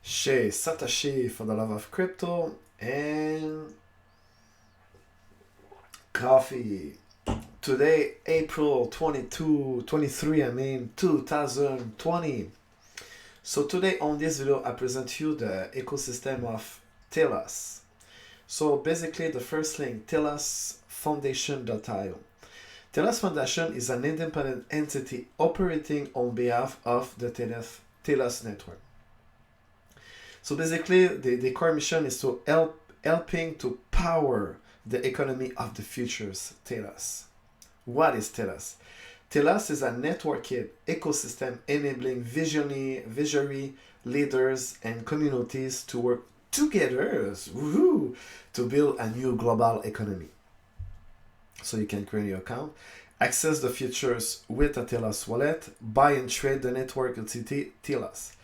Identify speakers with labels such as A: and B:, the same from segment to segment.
A: Chez Satoshi for the love of crypto and coffee. Today, April 22, 23, 2020. So today on this video, I present you the ecosystem of Telos. So basically the first link, Telos Foundation.io. Telos Foundation is an independent entity operating on behalf of the Telos network. So basically, the core mission is to helping to power the economy of the futures, Telos. What is Telos? Telos is a networked ecosystem enabling visionary leaders and communities to work together to build a new global economy. So you can create your account, access the futures with a Telos wallet, buy and trade the network utility Telos.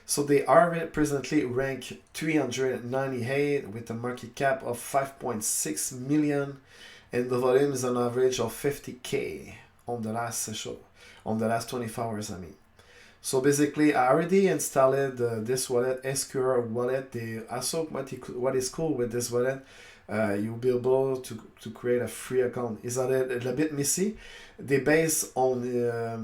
A: So they are presently ranked 398 with a market cap of 5.6 million, and the volume is an average of 50K on the last 24 hours. So basically, I already installed this wallet, SQR wallet. Also, what is cool with this wallet, you'll be able to create a free account. It's a little bit messy. They base on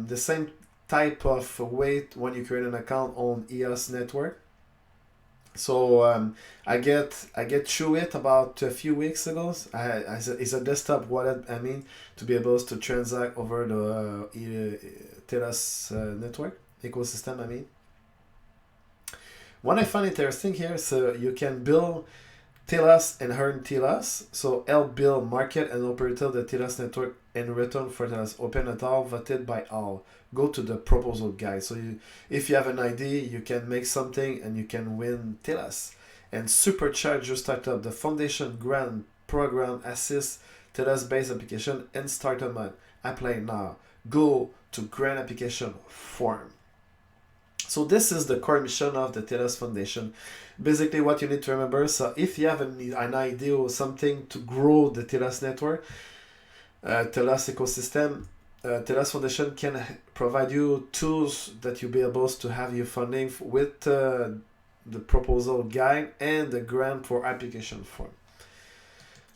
A: the same type of weight when you create an account on EOS network. So I get through it about a few weeks ago. It's a desktop wallet. To be able to transact over the Telos network ecosystem. What I find interesting here, so you can build Telos and earn Telos. So help build, market, and operate the Telos network in return for Telos. Open at all, voted by all. Go to the proposal guide. So if you have an idea, you can make something and you can win Telos. And supercharge your startup. The foundation grant program assists Telos-based application and startup mode. Apply now. Go to grant application form. So this is the core mission of the Telos Foundation. Basically what you need to remember, so if you have an idea or something to grow the Telos network, Telos ecosystem, Telos Foundation can provide you tools that you'll be able to have your funding with the proposal guide and the grant for application form.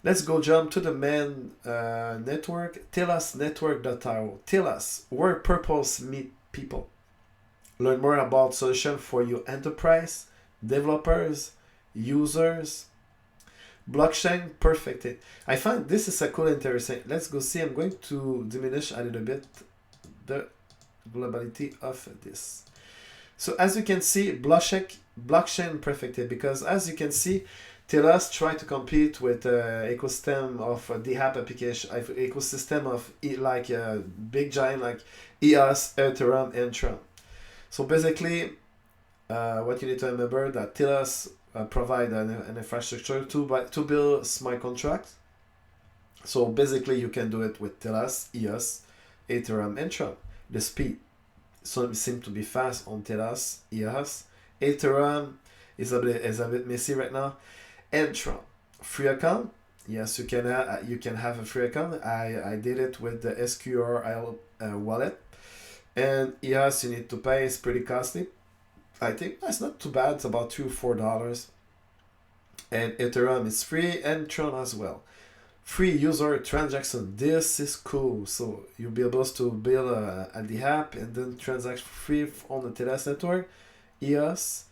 A: Let's go jump to the main network, telosnetwork.io. Telos, where purpose meet people. Learn more about solutions for your enterprise, developers, users. Blockchain perfected. I find this is a cool interesting. Let's go see. I'm going to diminish a little bit the globality of this. So as you can see, blockchain perfected, because as you can see, Telos try to compete with ecosystem of the app application, ecosystem of like a big giant like EOS, Ethereum, and Tron. So basically, what you need to remember that Telos provide an infrastructure to build smart contracts. So basically, you can do it with Telos, EOS, Ethereum, and Tron. The speed seems to be fast on Telos, EOS. Ethereum is a bit messy right now. And Tron, free account. Yes, you can have a free account. I did it with the SQR wallet. And yes, you need to pay. It's pretty costly. I think that's not too bad. It's about $2 or $4. And Ethereum is free, and Tron as well. Free user transaction. This is cool. So you'll be able to build the app and then transact free on the Telos network. EOS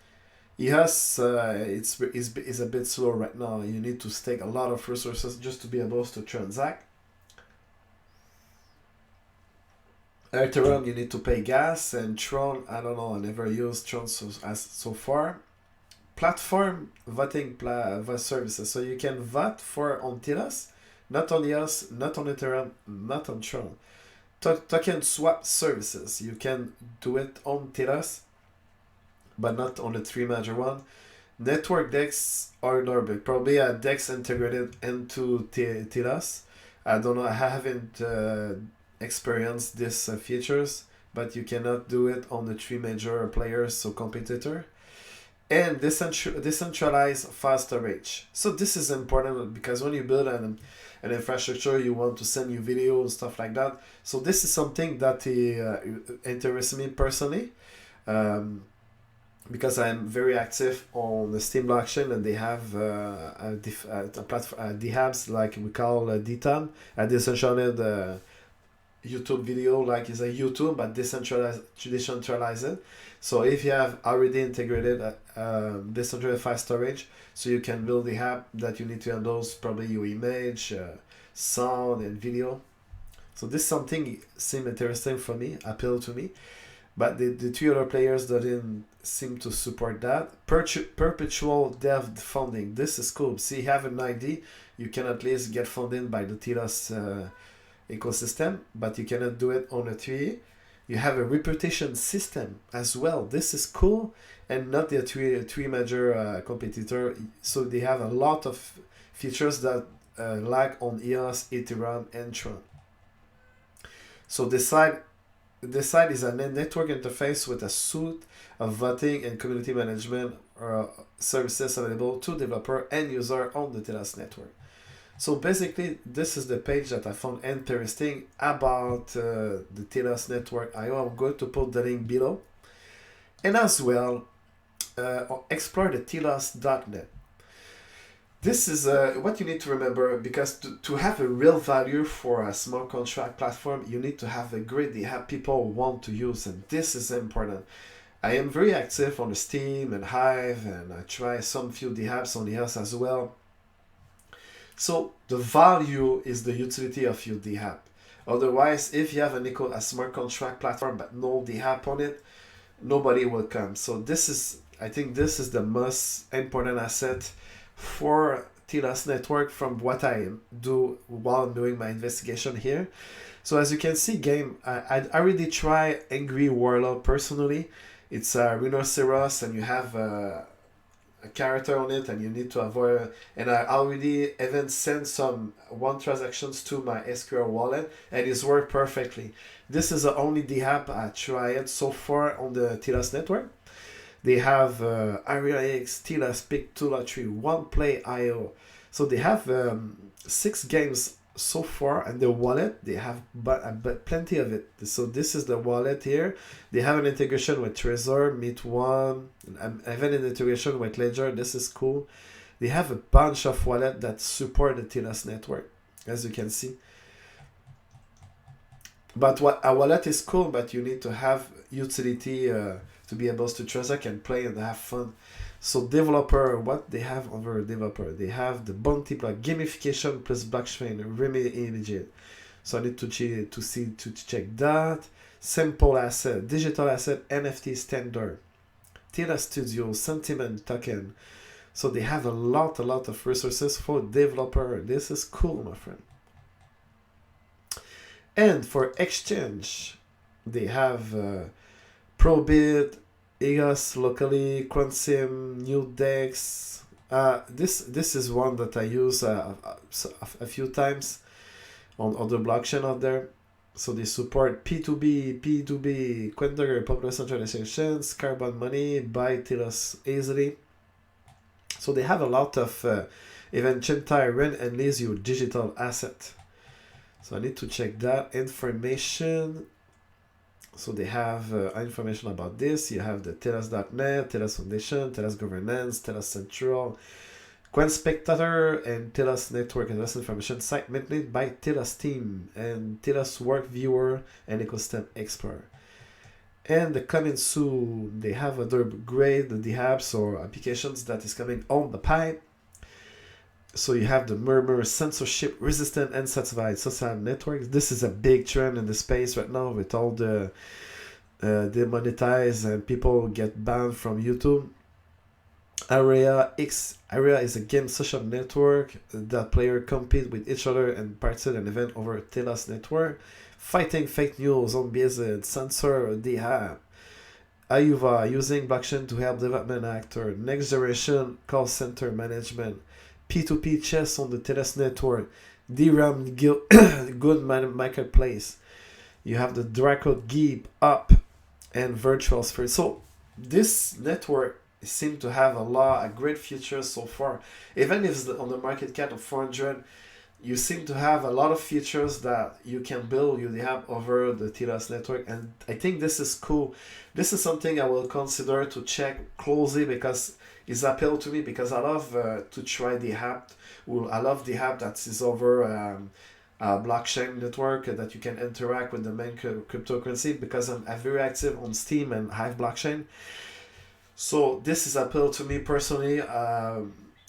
A: is a bit slow right now. You need to stake a lot of resources just to be able to transact. Ethereum, you need to pay gas, and Tron, I don't know, I never used Tron so far. Platform voting services, so you can vote on Telos, not on EOS, not on Ethereum, not on Tron. Token swap services, you can do it on Telos, but not on the three major one. Network DEX are Nordic, probably a DEX integrated into Telos. I don't know, I haven't experience these features, but you cannot do it on the three major players, so competitor. And decentralized fast storage. So this is important because when you build an infrastructure, you want to send you video and stuff like that. So this is something that interests me personally. because I'm very active on the Steam blockchain, and they have a platform, DHABs, like we call DTAB, a decentralized YouTube video, like it's a YouTube but decentralized. So if you have already integrated decentralized file storage, so you can build the app that you need to handle probably your image, sound, and video. So this something seemed interesting for me, appeal to me. But the three other players didn't seem to support that. Perpetual dev funding. This is cool. See, you have an ID, you can at least get funded by the Telos ecosystem, but you cannot do it on a tree. You have a reputation system as well. This is cool, and not the three major competitor. So they have a lot of features that lack on EOS, Ethereum, and Tron. So this side is a network interface with a suite of voting and community management services available to developer and user on the Telos network. So basically, this is the page that I found interesting about the Telos network IO. I'm going to put the link below. And as well, explore the telos.net. This is what you need to remember, because to have a real value for a smart contract platform, you need to have a grid they have people want to use, and this is important. I am very active on the Steam and Hive, and I try some few DApps on the EOS as well. So the value is the utility of your DApp. Otherwise, if you have a smart contract platform but no DApp on it, nobody will come. So I think this is the most important asset for Telos network from what I do while I'm doing my investigation here. So as you can see, I already try Angry Warlord personally. It's a rhinoceros, and you have a character on it, and you need to avoid. And I already even sent some one transactions to my SQL wallet, and it's worked perfectly. This is the only DApp I tried so far on the Telos network. They have Area X, Telos, Pick, Tula Tree, One Play IO. So they have 6 games so far, and the wallet, they have but plenty of it. So this is the wallet here. They have an integration with Trezor, Meet One, even an integration with Ledger. This is cool. They have a bunch of wallets that support the Telos network, as you can see. But a wallet is cool, but you need to have utility to be able to transact and play and have fun. So developer, what they have over developer, they have the bounty block, gamification plus blockchain, remedy. So I need to check that. Simple asset, digital asset, NFT standard, Telos Studio, sentiment token. So they have a lot of resources for developer. This is cool, my friend. And for exchange, they have Probit, EOS locally, Quantum, New Dex. This is one that I use a few times on other blockchain out there. So they support P2B, Quantum, Popular Centralizations, Carbon Money, buy Telos easily. So they have a lot of even Chintai rent and lease your digital asset. So I need to check that information. So they have information about this. You have the Telos.net, Telos Foundation, Telos Governance, Telos Central, Quen Spectator, and Telos Network Investment Information site maintained by Telos team, and Telos Work Viewer and Ecosystem Explorer. And the coming soon, they have other great apps or applications that is coming on the pipe. So you have the Murmur, censorship resistant and satisfied social networks. This is a big trend in the space right now with all the demonetized and people get banned from YouTube. Area is a game social network that players compete with each other and participate in an event over Telos network. Fighting fake news on business, censor the app. Ayuva, using blockchain to help development actor. Next generation call center management. P2P chess on the Telos network, DRAM good marketplace. You have the Draco Geep up and virtual sphere. So this network seems to have a great future so far. Even if it's on the market cap of 400, you seem to have a lot of features that you can build, you have over the Telos network, and I think this is cool. This is something I will consider to check closely because it's appeal to me, because I love to try the app. Well, I love the app that is over blockchain network that you can interact with the main cryptocurrency, because I'm very active on Steam and Hive blockchain. So this is appeal to me personally.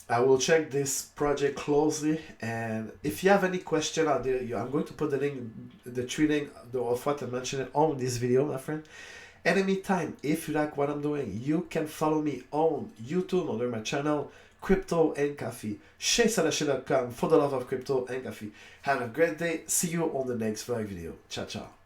A: I will check this project closely, and if you have any question out there, I'm going to put the link, the three link of what I mentioned on this video, my friend. And in the meantime, if you like what I'm doing, you can follow me on YouTube under my channel, Crypto and Coffee. ShaySalashi.com for the love of crypto and coffee. Have a great day. See you on the next vlog video. Ciao, ciao.